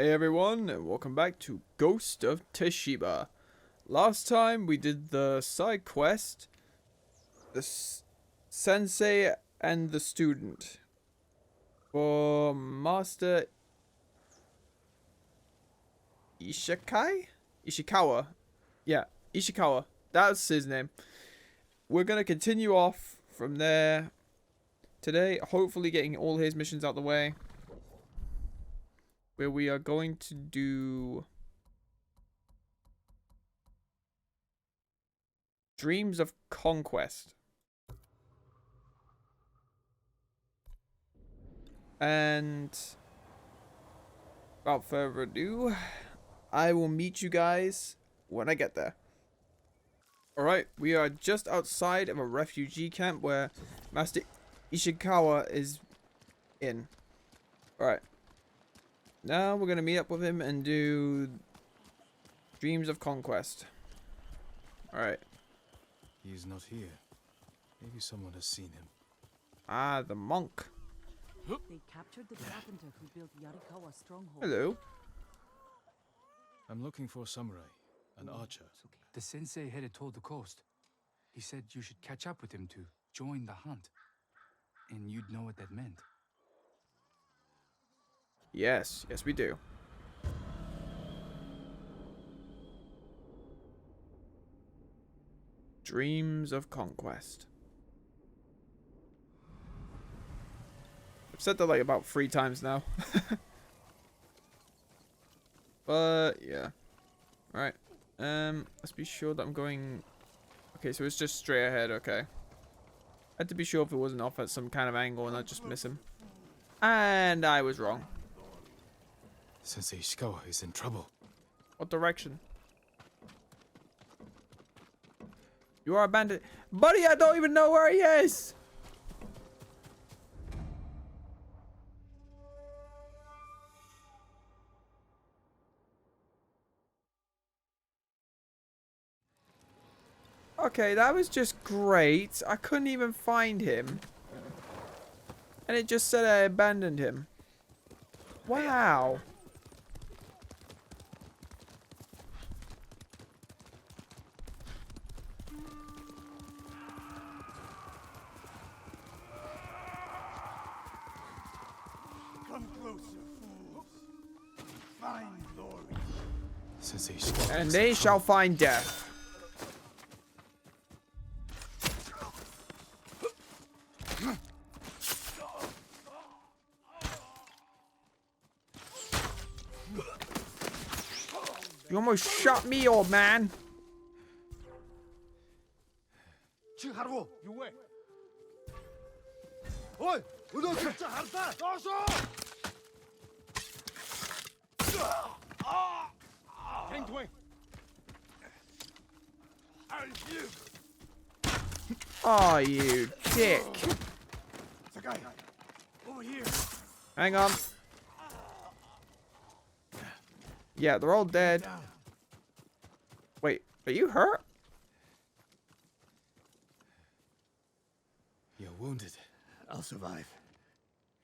Hey everyone, and welcome back to Ghost of Tsushima. Last time we did the side quest, the sensei and the student for Master Ishikawa. Yeah, Ishikawa. That's his name. We're gonna continue off from there today, hopefully getting all his missions out the way. Where we are going to do Dreams of Conquest. And without further ado, I will meet you guys when I get there. Alright, we are just outside of a refugee camp where Master Ishikawa is in. Alright. Now we're going to meet up with him and do Dreams of Conquest. Alright. He is not here. Maybe someone has seen him. Ah, the monk. They captured the carpenter who built Yarikawa's stronghold. Hello. I'm looking for a samurai, an archer. The sensei headed toward the coast. He said you should catch up with him to join the hunt. And you'd know what that meant. Yes, yes we do. Dreams of Conquest. I've said that like about 3 times now. But yeah. Alright. Let's be sure that I'm going. Okay, so it's just straight ahead, okay. I had to be sure if it wasn't off at some kind of angle and I'd just miss him. And I was wrong. Sensei Ishikawa is in trouble. What direction? You are a bandit. Buddy, I don't even know where he is. Okay, that was just great. I couldn't even find him. And it just said I abandoned him. Wow. Come closer, fools. Find glory. Sensei Ishikawa. And is they in shall trouble. find death. You almost shot me, old man. 지하로 유해. 어이, 우리 진짜 harta. 어서. 행동해. Oh, you dick. Sakai, over here. Hang on. Yeah, they're all dead. Down. Wait, are you hurt? You're wounded. I'll survive.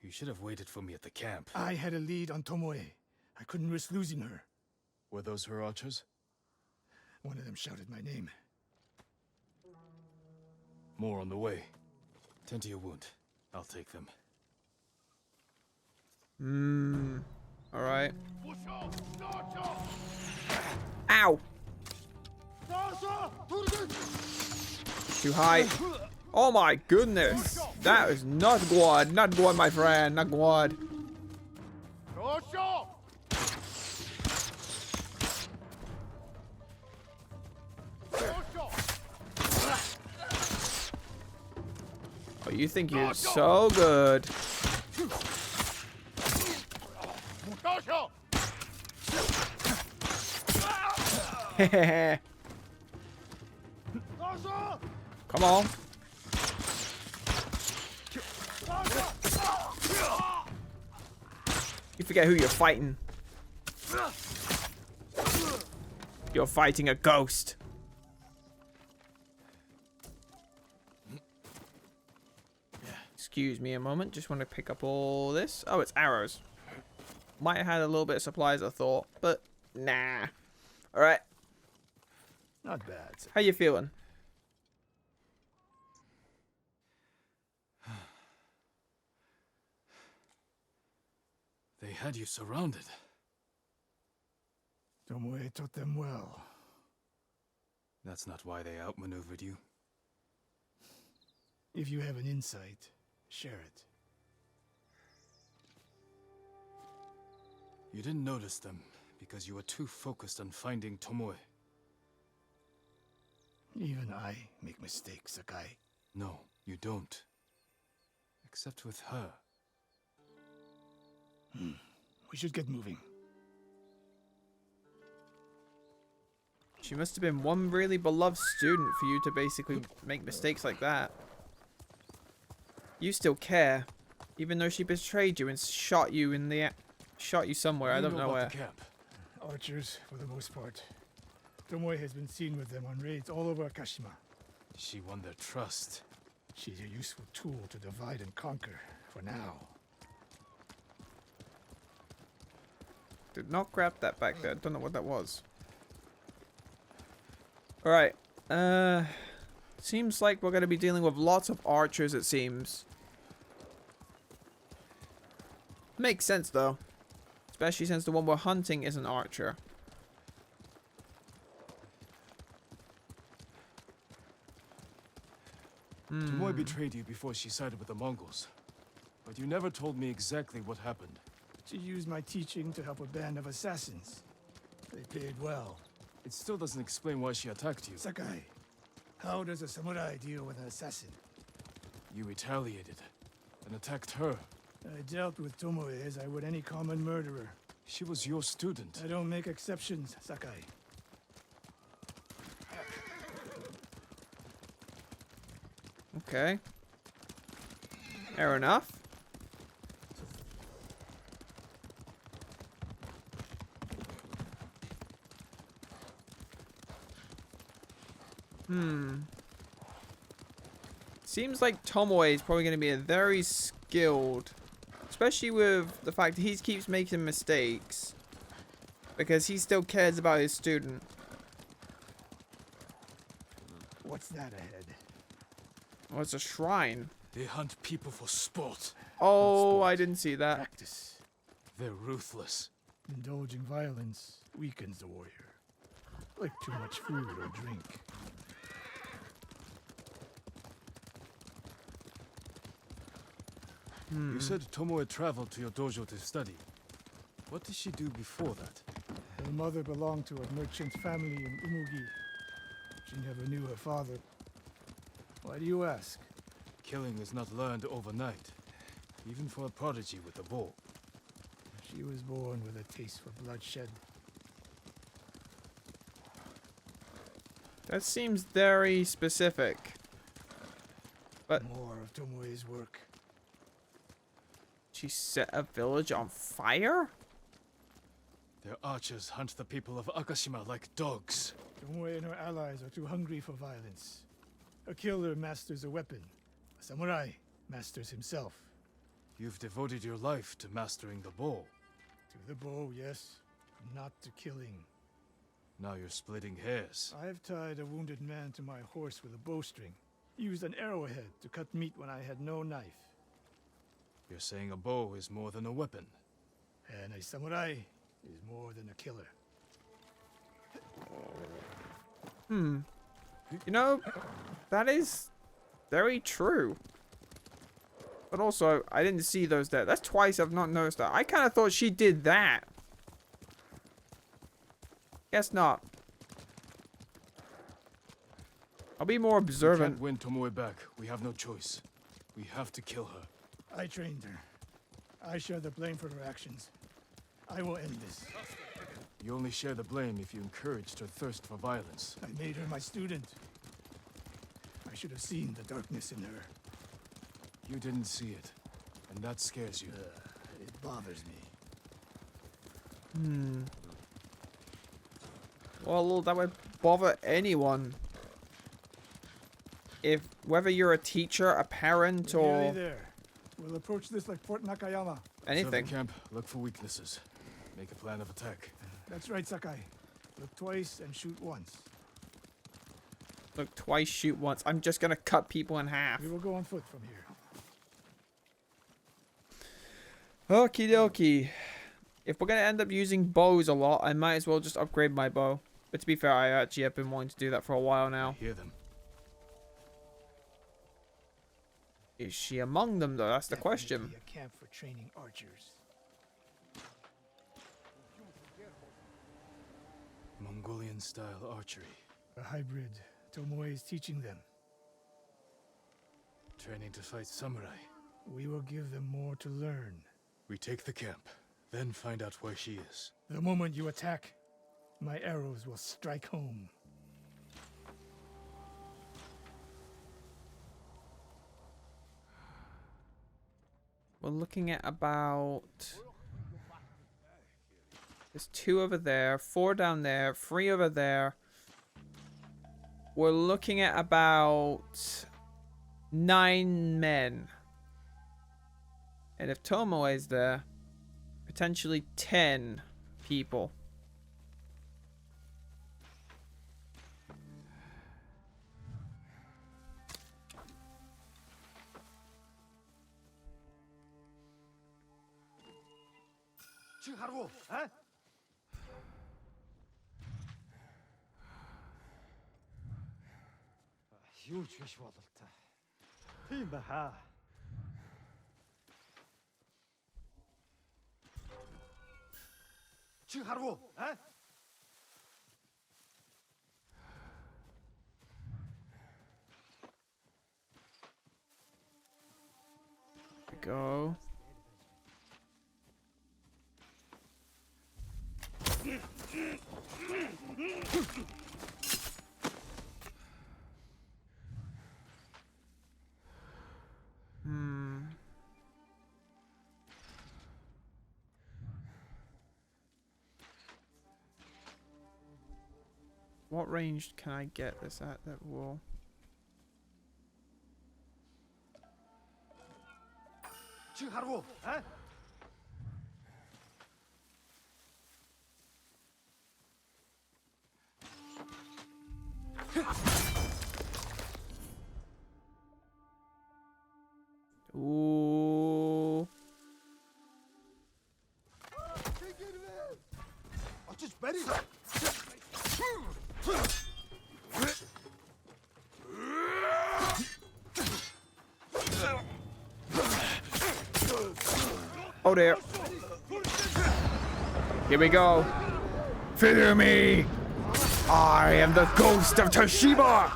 You should have waited for me at the camp. I had a lead on Tomoe. I couldn't risk losing her. Were those her archers? One of them shouted my name. More on the way. Tend to your wound. I'll take them. Alright. Ow! Too high. Oh my goodness. That is not good. Not good, my friend. Not good. Oh, you think you're so good. Come on. You forget who you're fighting. You're fighting a ghost. Excuse me a moment. Just want to pick up all this. Oh, it's arrows. Might have had a little bit of supplies, I thought, but nah. All right, Not bad. how you feeling? They had you surrounded. Tomoe taught them well. That's not why they outmaneuvered you. If you have an insight, share it. You didn't notice them because you were too focused on finding Tomoe. Even I make mistakes, Sakai. No, you don't. Except with her. We should get moving. She must have been one really beloved student for you to basically make mistakes like that. You still care, even though she betrayed you and shot you in the shot you somewhere. I What do don't you know where. about the camp? Archers, for the most part. Tomoe has been seen with them on raids all over Akashima. She won their trust. She's a useful tool to divide and conquer, for now. Did not grab that back there. Don't know what that was. Alright. Seems like we're going to be dealing with lots of archers, it seems. Makes sense, though. Especially since the one we're hunting is an archer. Tomoe betrayed you before she sided with the Mongols. But you never told me exactly what happened. She used my teaching to help a band of assassins. They paid well. It still doesn't explain why she attacked you. Sakai, how does a samurai deal with an assassin? You retaliated and attacked her. I dealt with Tomoe as I would any common murderer. She was your student. I don't make exceptions, Sakai. Okay. Fair enough. Seems like Tomoe is probably going to be a very skilled, especially with the fact that he keeps making mistakes, because he still cares about his student. What's that ahead? Oh, it's a shrine. They hunt people for sport. Oh, I didn't see that. Practice. They're ruthless. Indulging violence weakens the warrior. Like too much food or drink. You said Tomoe traveled to your dojo to study. What did she do before that? Her mother belonged to a merchant family in Umugi. She never knew her father. Why do you ask? Killing is not learned overnight, even for a prodigy with a bow. She was born with a taste for bloodshed. That seems very specific. But More of Tomoe's work. she set a village on fire? Their archers hunt the people of Akashima like dogs. Tomoe and her allies are too hungry for violence. A killer masters a weapon. A samurai masters himself. You've devoted your life to mastering the bow. To the bow, yes. Not to killing. Now you're splitting hairs. I've tied a wounded man to my horse with a bowstring. Used an arrowhead to cut meat when I had no knife. You're saying a bow is more than a weapon. And a samurai is more than a killer. You know, that is very true. But also, I didn't see those there. That's twice I've not noticed that. I kind of thought she did that. Guess not. I'll be more We observant. can't win Tomoe back. We have no choice. We have to kill her. I trained her. I share the blame for her actions. I will end this. You only share the blame if you encouraged her thirst for violence. I made her my student. I should have seen the darkness in her. You didn't see it, and that scares you. It bothers me. Well, that would bother anyone. If whether you're a teacher, a parent, We're nearly or there. We'll approach this like Fort Nakayama. anything. Observe the camp, look for weaknesses. Make a plan of attack. That's right, Sakai. Look twice and shoot once. Look twice, shoot once. I'm just gonna cut people in half. We will go on foot from here. Okie dokie. If we're gonna end up using bows a lot, I might as well just upgrade my bow. But to be fair, I actually have been wanting to do that for a while now. Hear them. Is she among them though? That's the question. Definitely a camp for training archers. Mongolian-style archery. A hybrid. Tomoe is teaching them. Training to fight samurai. We will give them more to learn. We take the camp, then find out where she is. The moment you attack, my arrows will strike home. We're looking at about... There's 2 over there, 4 down there, 3 over there. We're looking at about 9 men. And if Tomoe is there, potentially 10 people. Huge fish бололтой. Тийм ба хаа. Чи харав уу? Go. What range can I get this at that wall? Чи харав уу? Ooh. Очиж барь. Oh dear. Here we go. Fear me. I am the Ghost of Tsushima.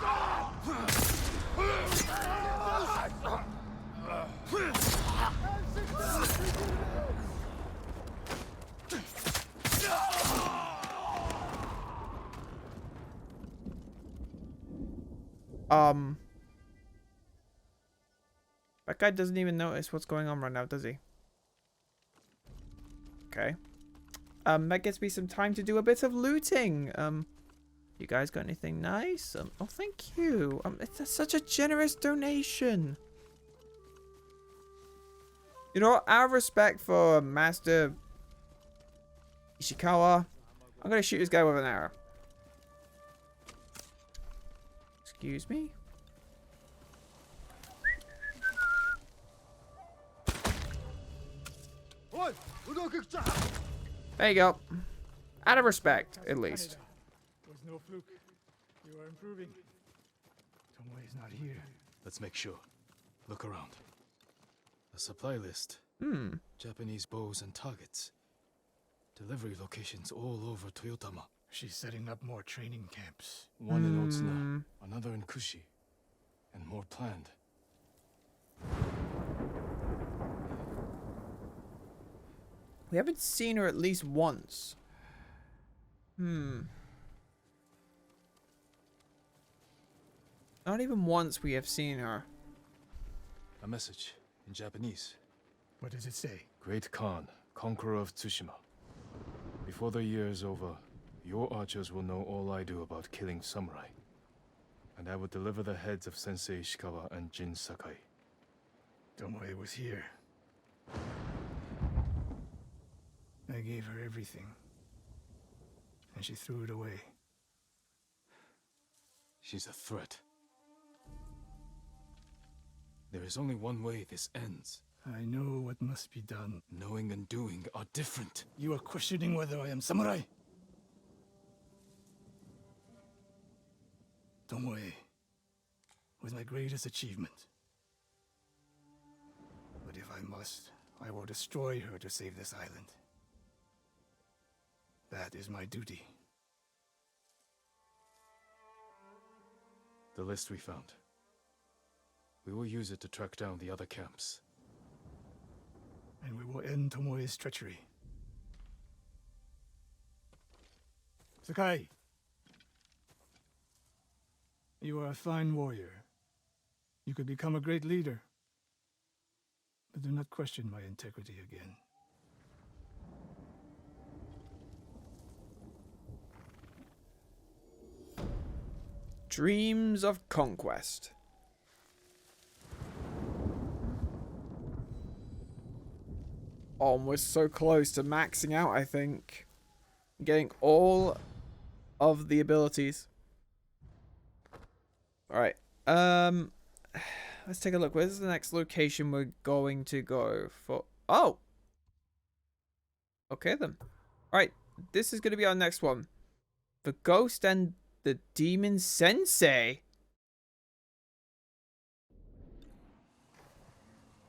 That guy doesn't even notice what's going on right now, does he? Okay. That gives me some time to do a bit of looting. You guys got anything nice? Oh, thank you. It's such a generous donation. You know what? Out of respect for Master Ishikawa, I'm gonna shoot this guy with an arrow. Excuse me? There you go. Out of respect, at least. Was no fluke. You are improving. Tomoe is not here. Let's make sure. Look around. A supply list. Japanese bows and targets. Delivery locations all over Toyotama. She's setting up more training camps. One in Otsuna, another in Kushi, and more planned. We haven't seen her at least once. Not even once we have seen her. A message in Japanese. What does it say? Great Khan, conqueror of Tsushima. Before the year is over, your archers will know all I do about killing samurai. And I will deliver the heads of Sensei Ishikawa and Jin Sakai. Tomoe was here. I gave her everything, and she threw it away. She's a threat. There is only one way this ends. I know what must be done. Knowing and doing are different. You are questioning whether I am samurai? Tomoe was my greatest achievement. But if I must, I will destroy her to save this island. That is my duty. The list we found. We will use it to track down the other camps. And we will end Tomoe's treachery. Sakai! You are a fine warrior. You could become a great leader. But do not question my integrity again. Dreams of Conquest. Oh, we're so close to maxing out, I think. Getting all of the abilities. Alright. Let's take a look. Where's the next location we're going to go for? Oh! Okay then. Alright. This is going to be our next one. The Ghost and the Demon Sensei.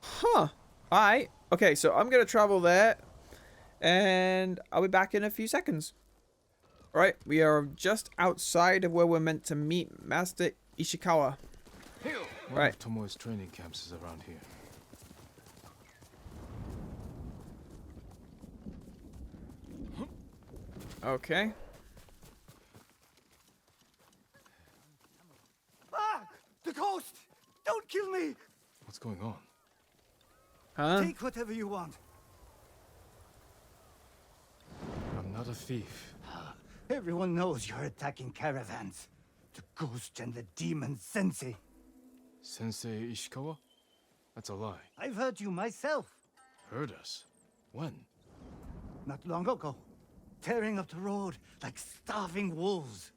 Huh. Alright. Okay, so I'm going to travel there. And I'll be back in a few seconds. Alright, we are just outside of where we're meant to meet Master Ishikawa. One of Tomoe's training camps is around here. Okay. Ah! The ghost! Don't kill me! What's going on? Huh? Take whatever you want. I'm not a thief. Everyone knows you're attacking caravans. The ghost and the demon sensei. Sensei Ishikawa? That's a lie. I've heard you myself. Heard us? When? Not long ago. Tearing up the road like starving wolves.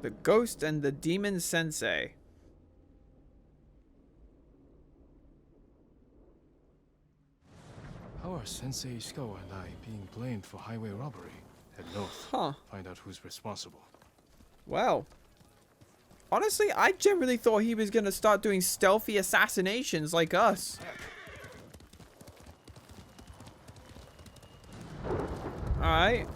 The Ghost and the Demon Sensei. How are Sensei Ishikawa and I being blamed for highway robbery? Head north. Huh. Find out who's responsible. Well. Honestly, I generally thought he was going to start doing stealthy assassinations like us. Alright.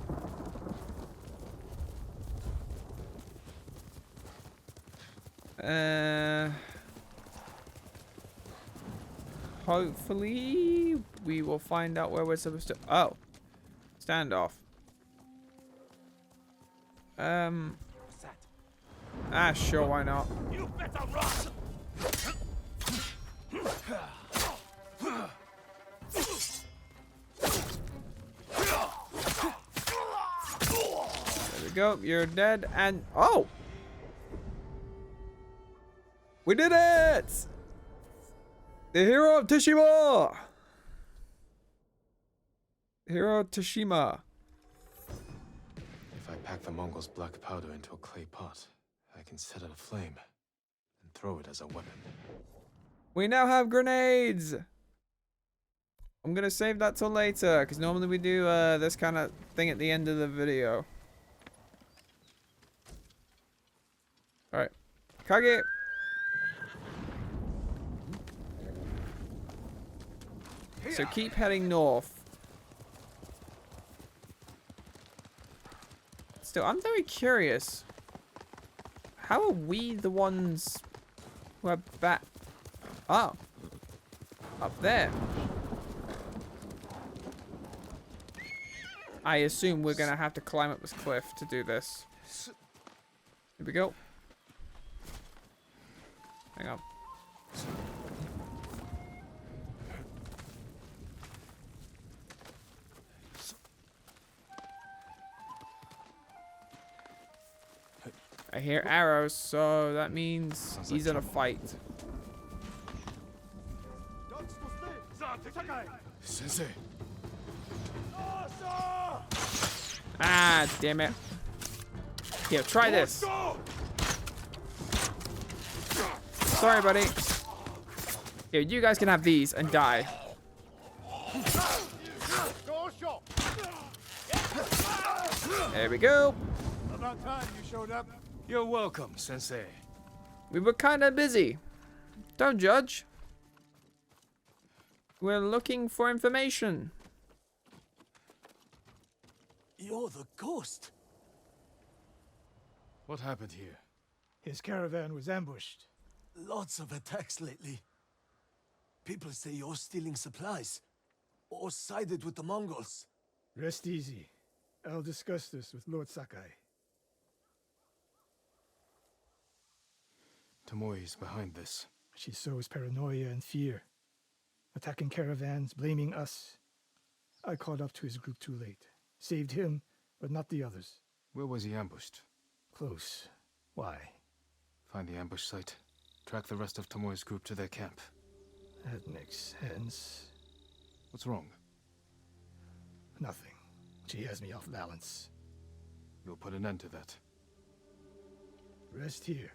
Hopefully we will find out where we're supposed to. Oh, standoff. Sure, why not? You better run! There we go. You're dead, and oh, we did it! The hero of Tsushima! Hero of Tsushima. If I pack the Mongols' black powder into a clay pot, I can set it aflame and throw it as a weapon. We now have grenades! I'm gonna save that till later, because normally we do this kind of thing at the end of the video. Alright. Kage! So keep heading north. Still, I'm very curious. How are we the ones who are back? Oh. Up there. I assume we're gonna have to climb up this cliff to do this. Here we go. Hang on. I hear arrows, so that means Sounds he's like in a trouble. fight. Sensei! Ah, damn it. Here, try this. Sorry, buddy. Here, you guys can have these and die. There we go. About time you showed up. You're welcome, Sensei. We were kind of busy. Don't judge. We're looking for information. You're the ghost. What happened here? His caravan was ambushed. Lots of attacks lately. People say you're stealing supplies, or sided with the Mongols. Rest easy. I'll discuss this with Lord Sakai. Tomoe is behind this. She sows paranoia and fear. Attacking caravans, blaming us. I caught up to his group too late. Saved him, but not the others. Where was he ambushed? Close. Why? Find the ambush site. Track the rest of Tomoe's group to their camp. That makes sense. What's wrong? Nothing. She has me off balance. You'll put an end to that. Rest here.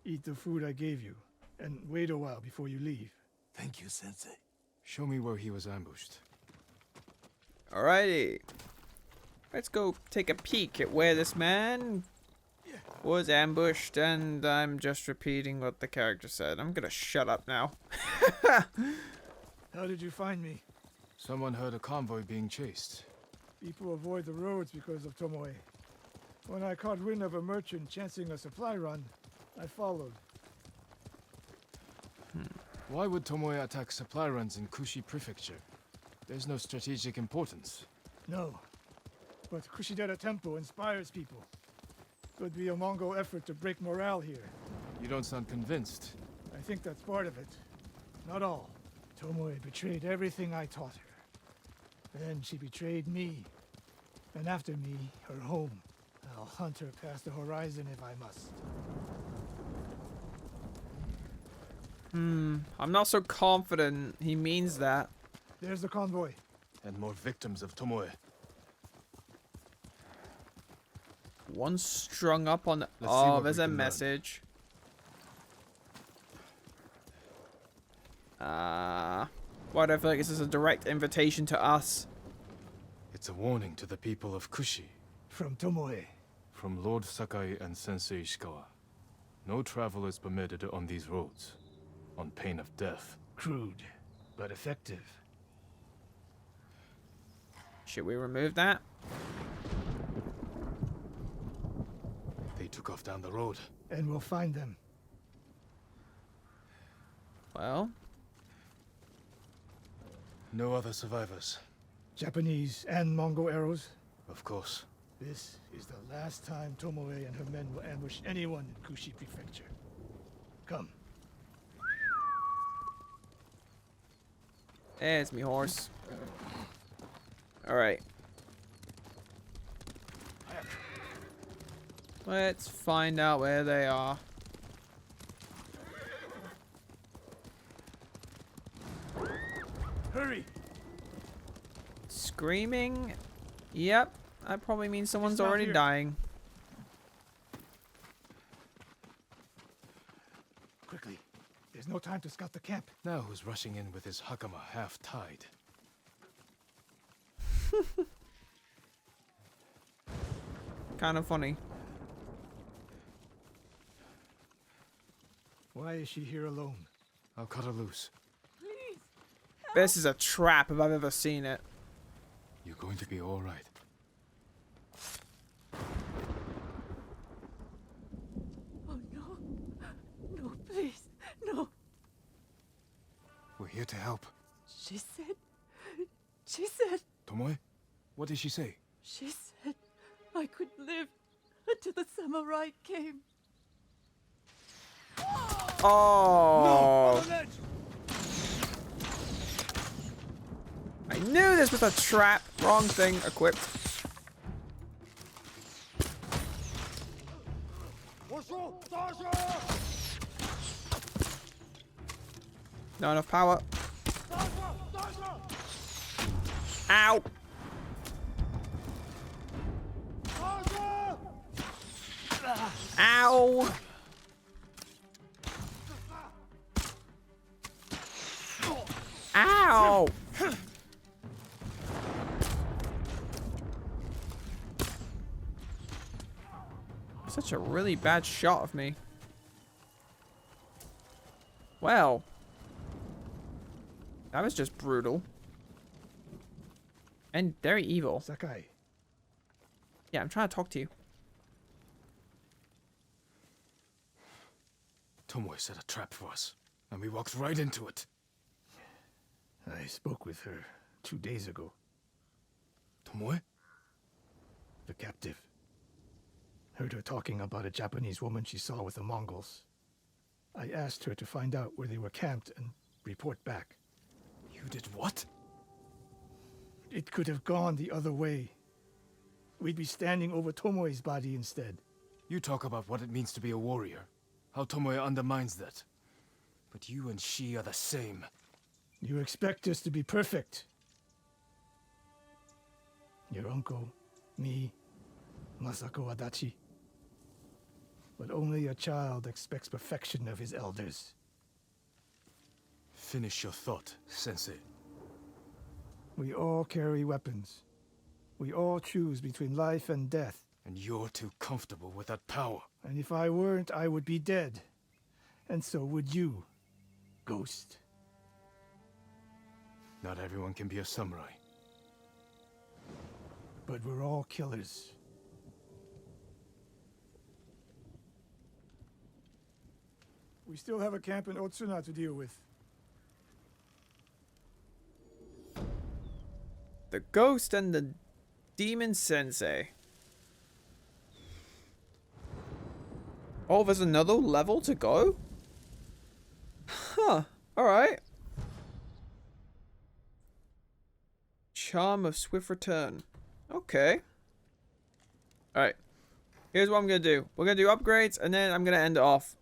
Eat the food I gave you, and wait a while before you leave. Thank you, Sensei. Show me where he was ambushed. Alrighty. Let's go take a peek at where this man was ambushed, and I'm just repeating what the character said. I'm gonna shut up now. How did you find me? Someone heard a convoy being chased. People avoid the roads because of Tomoe. When I caught wind of a merchant chancing a supply run, I followed. Why would Tomoe attack supply runs in Kushi Prefecture? There's no strategic importance. No. But Kushidera Temple inspires people. Could be a Mongol effort to break morale here. You don't sound convinced. I think that's part of it. Not all. Tomoe betrayed everything I taught her. Then she betrayed me. And after me, her home. I'll hunt her past the horizon if I must. I'm not so confident he means that. There's the convoy. And more victims of Tomoe. One strung up on the... Let's see Oh, what there's we a can learn. message. What I feel like this is a direct invitation to us. It's a warning to the people of Kushi. From Tomoe. From Lord Sakai and Sensei Ishikawa. No travel is permitted on these roads. On pain of death. Crude, but effective. Should we remove that? They took off down the road. And we'll find them. Well, No other survivors. Japanese and Mongol arrows. Of course. This is the last time Tomoe and her men will ambush anyone in Kushi Prefecture. Come. there's me horse. Alright. Let's find out where they are. Hurry! Screaming? Yep. That probably means someone's not already here. dying. Quickly. There's no time to scout the camp. Now who's rushing in with his hakama half-tied? Kind of funny. Why is she here alone? I'll cut her loose. Please. This is a trap if I've ever seen it. You're going to be all right. Oh no. No, please. No. We're here to help. She said, Tomoe? What did she say? she said I could live until the samurai came. Oh. I knew this was a trap. Wrong thing equipped. Not enough power. Ow! Ow! Ow! Such a really bad shot of me. Well. That was just brutal. And very evil. Sakai, Yeah, I'm trying to talk to you. Tomoe set a trap for us, and we walked right into it. I spoke with her 2 days ago. Tomoe? The captive. Heard her talking about a Japanese woman she saw with the Mongols. I asked her to find out where they were camped and report back. You did what? It could have gone the other way. We'd be standing over Tomoe's body instead. You talk about what it means to be a warrior. How Tomoe undermines that. But you and she are the same. You expect us to be perfect. Your uncle, me, Masako Adachi. But only a child expects perfection of his elders. Finish your thought, Sensei. We all carry weapons. We all choose between life and death. And you're too comfortable with that power. And if I weren't, I would be dead. And so would you, Ghost. Not everyone can be a samurai. But we're all killers. We still have a camp in Otsuna to deal with. The ghost and the demon sensei. Oh, there's another level to go? Huh. Alright. Charm of Swift Return. Okay. Alright. Here's what I'm going to do. We're going to do upgrades, and then I'm going to end it off.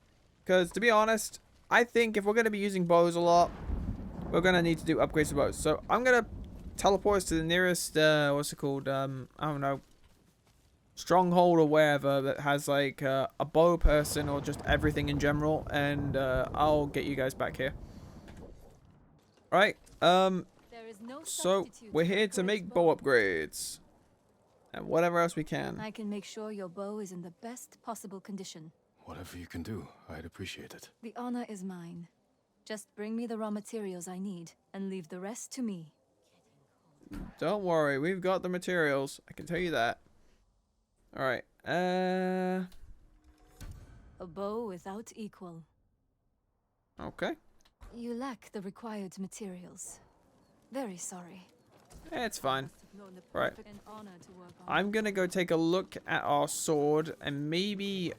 Because, to be honest, I think if we're going to be using bows a lot, we're going to need to do upgrades to bows. So, I'm going to teleport us to the nearest, what's it called? I don't know. Stronghold or wherever that has, like, a bow person or just everything in general. And, I'll get you guys back here. Alright, so we're here to make bow upgrades. And whatever else we can. I can make sure your bow is in the best possible condition. Whatever you can do, I'd appreciate it. The honor is mine. Just bring me the raw materials I need, and leave the rest to me. Don't worry, we've got the materials. I can tell you that. Alright, A bow without equal. okay. You lack the required materials. Very sorry. It's fine. Right. An honor to work on. I'm gonna go take a look at our sword and maybe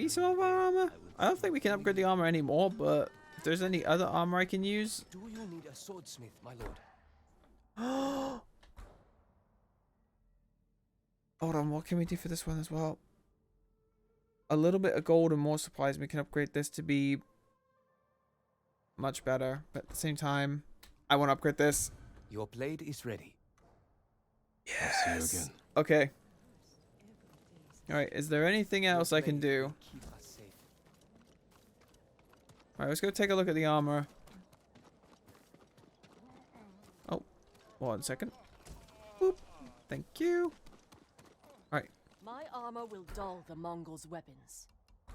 some of our armor. I don't think we can upgrade the armor anymore, but if there's any other armor I can use. Do you need a swordsmith, my lord? Hold on, what can we do for this one as well? A little bit of gold and more supplies. We can upgrade this to be much better, but at the same time, I want to upgrade this. Your blade is ready. Yes. See you again. Okay. Alright, is there anything else I can do? Keep us safe. Alright, let's go take a look at the armor. Oh, 1 second. Boop. Thank you. Alright. My armor will dull the Mongols' weapons.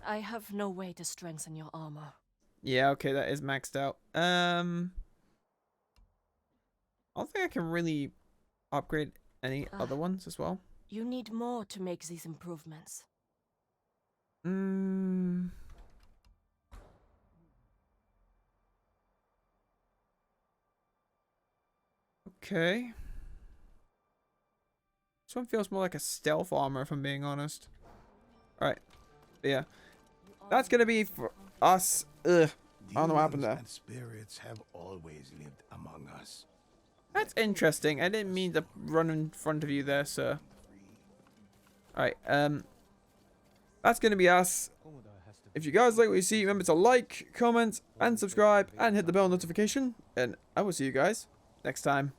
I have no way to strengthen your armor. Yeah, okay, that is maxed out. I don't think I can really upgrade any other ones as well. You need more to make these improvements. Okay. This one feels more like a stealth armor, if I'm being honest. Alright. Yeah. That's gonna be for us. Ugh. I don't know what happened there. And spirits have always lived among us. That's interesting. I didn't mean to run in front of you there, sir. Alright, that's gonna be us. If you guys like what you see, remember to like, comment, and subscribe, and hit the bell notification. And I will see you guys next time.